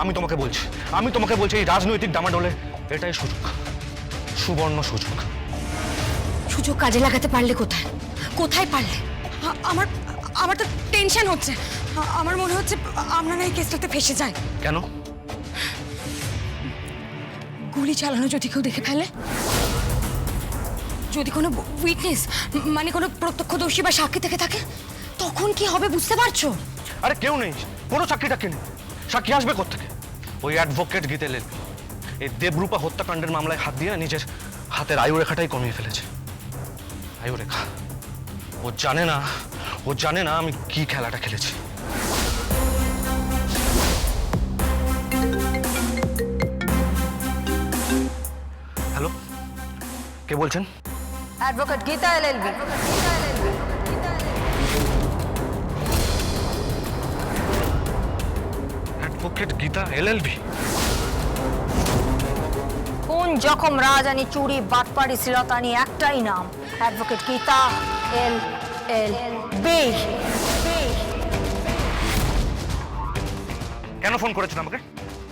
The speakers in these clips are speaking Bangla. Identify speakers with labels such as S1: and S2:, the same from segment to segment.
S1: আমি তোমাকে বলছি এই রাজনৈতিক ডামাডোলে এটাই সুযোগ, সুবর্ণ সুযোগ।
S2: সুযোগ কাজে লাগাতে পারলে কোথায় কোথায় পারলে? আমার আমার তো টেনশন হচ্ছে। আমার মনে হচ্ছে আপনারা এই কেসটাতে ফেসে যায়।
S1: কেন?
S2: গুলি চালানো যদি কেউ দেখে ফেলে, যদি কোনো উইটনেস মানে কোনো প্রত্যক্ষদর্শী বা সাক্ষী থেকে থাকে, তখন কি হবে বুঝতে পারছো?
S1: আরে কেউ নেই, কোনো সাক্ষীটা কেন? সাক্ষী আসবে কোত্থেকে? ওই অ্যাডভোকেট গীতা এলএলবি এই দেবরূপা হত্যাকাণ্ডের মামলায় হাত দিয়ে নিজের হাতের আয়ুরেখাটাই কমিয়ে ফেলেছে। আয়ুরেখা। ও জানে না আমি কি খেলাটা খেলেছি। হ্যালো, কে বলছেন?
S3: Advocate Gita LLB.
S1: Advocate Gita LLB?
S3: কোন জখম রাজানি চুরি বাটপাড়ি শ্লীলতানি একটাই নাম, অ্যাডভোকেট গীতা এলএলবি।
S1: কেন ফোন করেছেন আমাকে?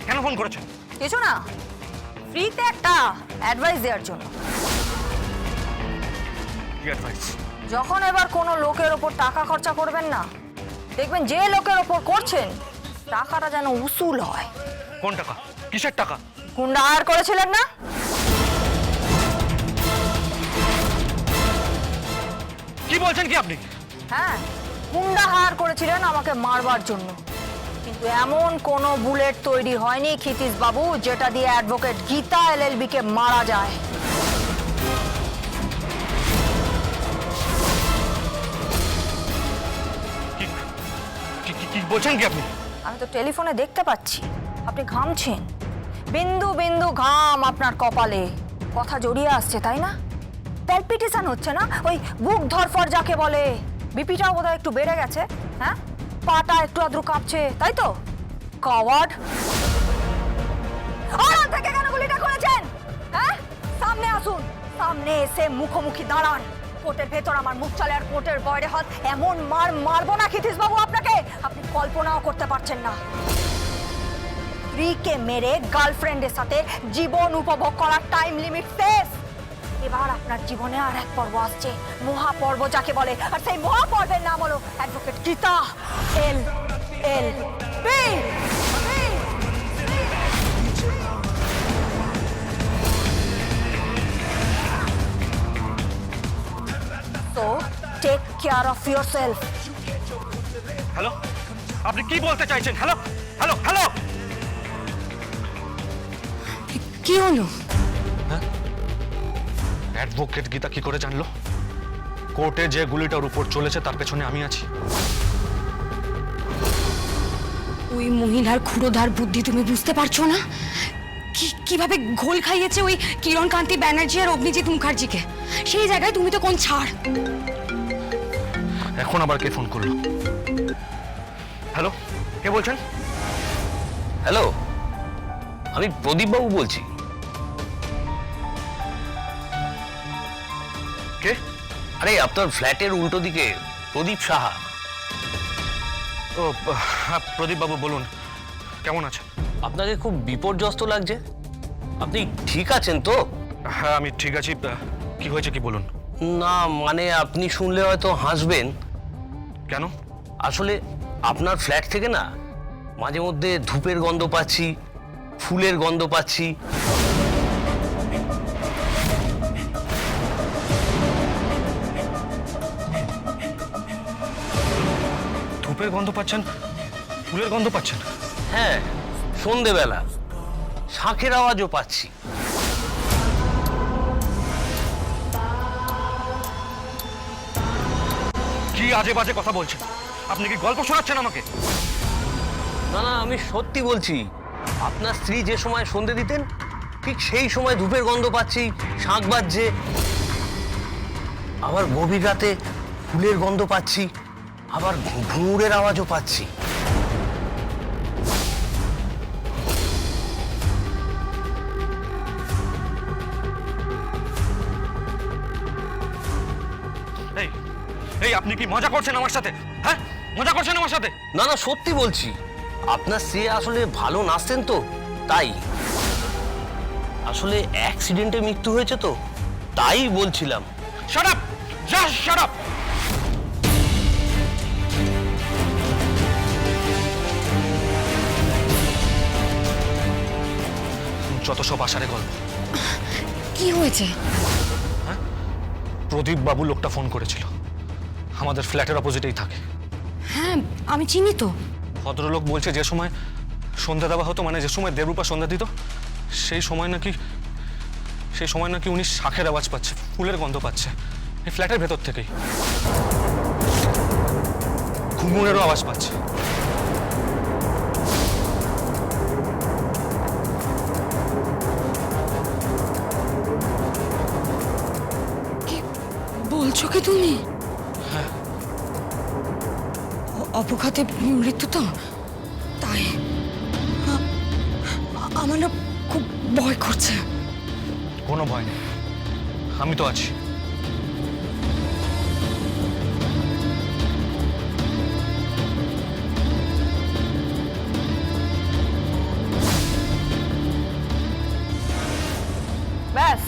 S1: কেন ফোন করেছেন?
S3: কিছু না, ফ্রিতে একটা অ্যাডভাইস দেওয়ার জন্য।
S1: কি অ্যাডভাইস?
S3: যখন এবার কোনো লোকের ওপর টাকা খরচা করবেন না, দেখবেন যে লোকের ওপর করছেন টাকাটা যেন উসুল হয়।
S1: কোন টাকা? কিসের টাকা?
S3: গুন্ডা হায়ার করেছিলেন না?
S1: কি বলছেন কি আপনি?
S3: হ্যাঁ, গুন্ডা হায়ার করেছিলেন আমাকে মারবার জন্য, কিন্তু এমন কোনো বুলেট তৈরি হয়নি ক্ষিতিশ বাবু যেটা দিয়ে অ্যাডভোকেট গীতা এলএলবি কে মারা যায়।
S1: কি বলছেন কি আপনি?
S3: আমি তো টেলিফোনে দেখতে পাচ্ছি আপনি ঘামছেন, বিন্দু বিন্দু ঘাম আপনার কপালে। কথা জড়িয়ে আসছে তাই না? প্যালপিটেশন হচ্ছে না? ওই বুক ধরফর যাকে বলে। বিপিটাও বোধহয় একটু বেড়ে গেছে। হ্যাঁ, পাটা একটু আদ্রু কাঁপছে, তাই তো? কাওয়ার্ড। আর থেকে কেন গুলিটা করেছেন? হ্যাঁ, সামনে আসুন, সামনে এসে মুখোমুখি দাঁড়ান। কোর্টের ভেতর আমার মুখ চলে আর কোর্টের বাইরে হাত। এমন মারবো না ক্ষিতিশ বাবু আপনাকে, আপনি কল্পনাও করতে পারছেন না। স্ত্রীকে মেরে গার্লফ্রেন্ডের সাথে জীবন উপভোগ করার টাইম লিমিট শেষ। এবার আপনার জীবনে আর এক পর্ব আসছে, মহাপর্ব যাকে বলে। আর সেই মহাপর্বের নাম হলো advocate Gita LLB. So take care of yourself.
S1: Hello, আপনি কি বলতে চাইছেন? হ্যালো হ্যালো হ্যালো,
S2: কি হলো?
S1: অ্যাডভোকেট গীতা কি করে জানলো? কোর্টে যে গুলিটার উপর চলেছে তার পেছনে আমি আছি।
S2: ওই মহিলার ক্ষুরোধার বুদ্ধি তুমি বুঝতে পারছো না? কিভাবে ঘোল খাইয়েছে ওই কিরণকান্তি ব্যানার্জি আর অগ্নিজিৎ মুখার্জিকে। সেই জায়গায় তুমি তো কোন ছাড়।
S1: এখন আবার কে ফোন করলো? হ্যালো, কে বলছেন?
S4: হ্যালো, আমি প্রদীপ বাবু বলছি।
S1: কে?
S4: আরে আপনার ফ্ল্যাটের উল্টো দিকে প্রদীপ সাহা।
S1: ও হ্যাঁ, প্রদীপ বাবু বলুন, কেমন আছেন?
S4: আপনাকে খুব বিপর্যস্ত লাগছে, আপনি ঠিক আছেন তো?
S1: হ্যাঁ আমি ঠিক আছি। কি হয়েছে কি বলুন?
S4: না মানে আপনি শুনলে হয়তো হাসবেন।
S1: কেন?
S4: আসলে আপনার ফ্ল্যাট থেকে না মাঝে মধ্যে ধূপের গন্ধ পাচ্ছি, ফুলের গন্ধ পাচ্ছি।
S1: ধূপের গন্ধ পাচ্ছেন, ফুলের গন্ধ পাচ্ছেন?
S4: হ্যাঁ, সন্ধেবেলা শাঁখের আওয়াজও পাচ্ছি।
S1: কি আজে বাজে কথা বলছেন? আপনি কি গল্প শোনাচ্ছেন আমাকে?
S4: না না, আমি সত্যি বলছি। আপনার স্ত্রী যে সময় সন্ধে দিতেন ঠিক সেই সময় ধূপের গন্ধ পাচ্ছি, শাঁখ বাজছে। আবার গভীর রাতে ফুলের গন্ধ পাচ্ছি, আবার ঘুঙুরের আওয়াজও পাচ্ছি।
S1: এই এই আপনি কি মজা করছেন আমার সাথে? হ্যাঁ, মজা করছেন আমার সাথে?
S4: না না, সত্যি বলছি। আপনার স্ত্রী আসলে ভালো নাচতেন তো, তাই। আসলে অ্যাক্সিডেন্টে মৃত্যু হয়েছে তো, তাই বলছিলাম।
S1: Shut up, just shut up. যত সব আসারে গল্প।
S2: কি হয়েছে?
S1: প্রদীপ বাবু লোকটা ফোন করেছিল, আমাদের ফ্ল্যাটের অপোজিটেই থাকে।
S2: হ্যাঁ, আমি চিনি তো।
S1: ভদ্রলোক বলছে যে সময় সন্ধ্যা দেওয়া হতো, মানে যে সময় দেবরূপা সন্ধ্যা দিত, সেই সময় নাকি উনি শাঁখের আওয়াজ পাচ্ছে, ফুলের গন্ধ পাচ্ছে এই ফ্ল্যাটের ভেতর থেকেই। ঘুমুরেরও আওয়াজ পাচ্ছে।
S2: কি বলছো কি তুমি? অপঘাতে মৃত্যু তো, তাই আমার না খুব ভয় করছে।
S1: কোনো ভয় নেই, আমি তো আছি।
S3: ব্যাস,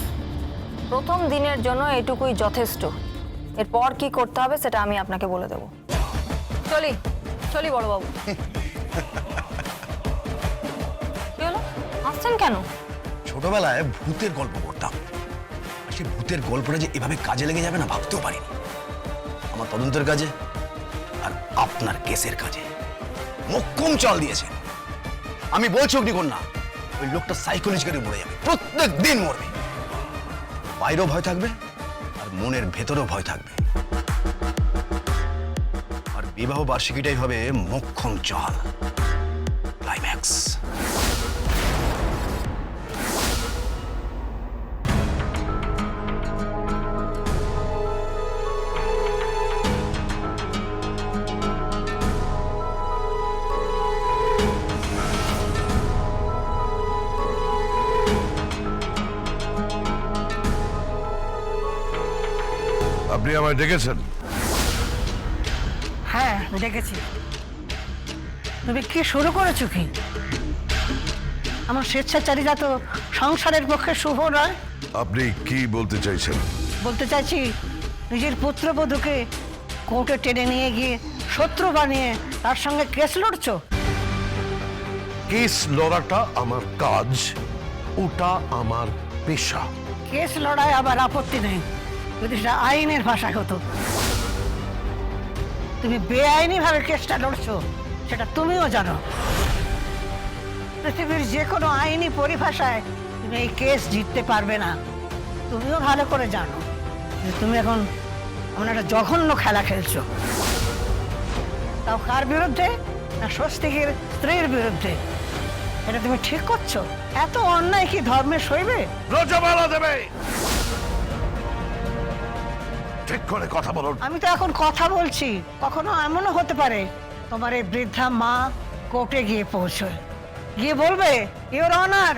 S3: প্রথম দিনের জন্য এটুকুই যথেষ্ট। এরপর কি করতে হবে সেটা আমি আপনাকে বলে দেব। চলি চলি বড়বাবু। কি হলো, হাসছেন কেন?
S5: ছোটবেলায় ভূতের গল্প করতাম, আর সেই ভূতের গল্পটা যে এভাবে কাজে লেগে যাবে না ভাবতেও পারিনি। আমার তদন্তের কাজে আর আপনার কেসের কাজে মোক্ষম চাল দিয়েছেন। আমি বলছি অগ্নিকন্যা, ওই লোকটা সাইকোলজিক্যালি মরে যাবে, প্রত্যেক দিন মরবে। বাইরেও ভয় থাকবে আর মনের ভেতরেও ভয় থাকবে। আর বিবাহ বার্ষিকীটাই হবে মোক্ষম চাল, ক্লাইম্যাক্স।
S6: আপনি আমায় ডেকেছেন?
S7: হ্যাঁ, দেখেছি। তুমি কি শুরু করেছো কি? আমার স্বেচ্ছাচারিতা তো সংসারের পক্ষে শুভ নয়।
S6: আপনি কি বলতে চাইছেন?
S7: বলতে চাইছি, নিজের পুত্রবধূকে কোর্টে টেনে নিয়ে গিয়ে শত্রু বানিয়ে তার সঙ্গে কেস লড়ছো।
S6: কেস লড়াটা আমার কাজ, ওটা আমার পেশা।
S7: কেস লড়াই আবার আপত্তি নেই, যদি সেটা আইনের ভাষায় হতো। তুমি বেআইনি ভাবে কেসটা লড়ছো, সেটা তুমিও জানো। পৃথিবীর যে কোনো আইনি পরিভাষায় তুমি এই কেস জিততে পারবে না। তুমিও ভালো করে জানো যে তুমি এখন এমন একটা জঘন্য খেলা খেলছো। তাও কার বিরুদ্ধে? না, স্বস্তিকের স্ত্রীর বিরুদ্ধে। এটা তুমি ঠিক করছো? এত অন্যায় কি ধর্মে সইবে?
S6: রজমালা দেবে, ঠিক করে কথা বলুন।
S7: আমি তো এখন কথা বলছি, কখনো এমনও হতে পারে তোমার এই বৃদ্ধা মা কোর্টে গিয়ে পৌঁছয়, গিয়ে বলবে, ইওর অনার,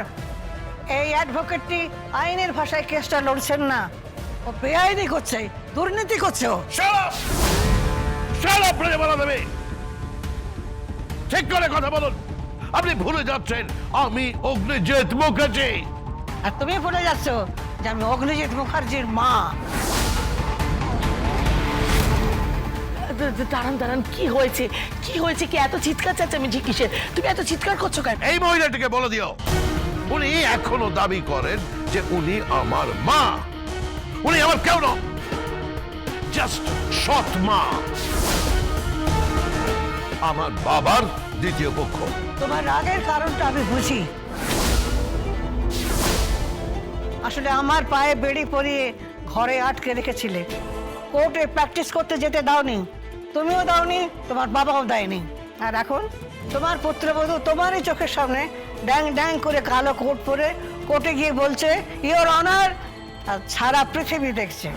S7: এই অ্যাডভোকেটটি আইনের ভাষায় কেসটা লড়ছেন না, ও বেআইনি করছে, দুর্নীতি করছে ও।
S6: রজমালা দেবে, ঠিক করে কথা বলুন। আপনি ভুলে যাচ্ছেন আমি অগ্নিজিৎ মুখার্জি।
S7: আর তুমি ভুলে যাচ্ছ যে আমি অগ্নিজিৎ মুখার্জির মা।
S8: দাঁড়ান দাঁড়ান, কি হয়েছে? কি হয়েছে? কি এত চিৎকার চেঁচামেচি কিসের? তুমি এত চিৎকার করছো কেন?
S6: এই মহিলাটিকে বলে দিও, উনি এখনো দাবি করেন যে উনি আমার মা। উনি আমার কেউ নন, জাস্ট সৎ মা, আমার বাবার দ্বিতীয় পক্ষ।
S7: তোমার রাগের কারণটা আমি বুঝি। আসলে আমার পায়ে বেড়ি পরিয়ে ঘরে আটকে রেখেছিলে, কোর্টে প্র্যাকটিস করতে যেতে দাওনি, তুমিও দাওনি, তোমার বাবাও দেয়নি। আর এখন তোমার পুত্রবধূ তোমারই চোখের সামনে ড্যাং ড্যাং করে কালো কোট পরে কোর্টে গিয়ে বলছে ইওর অনার, আর সারা পৃথিবী দেখছে।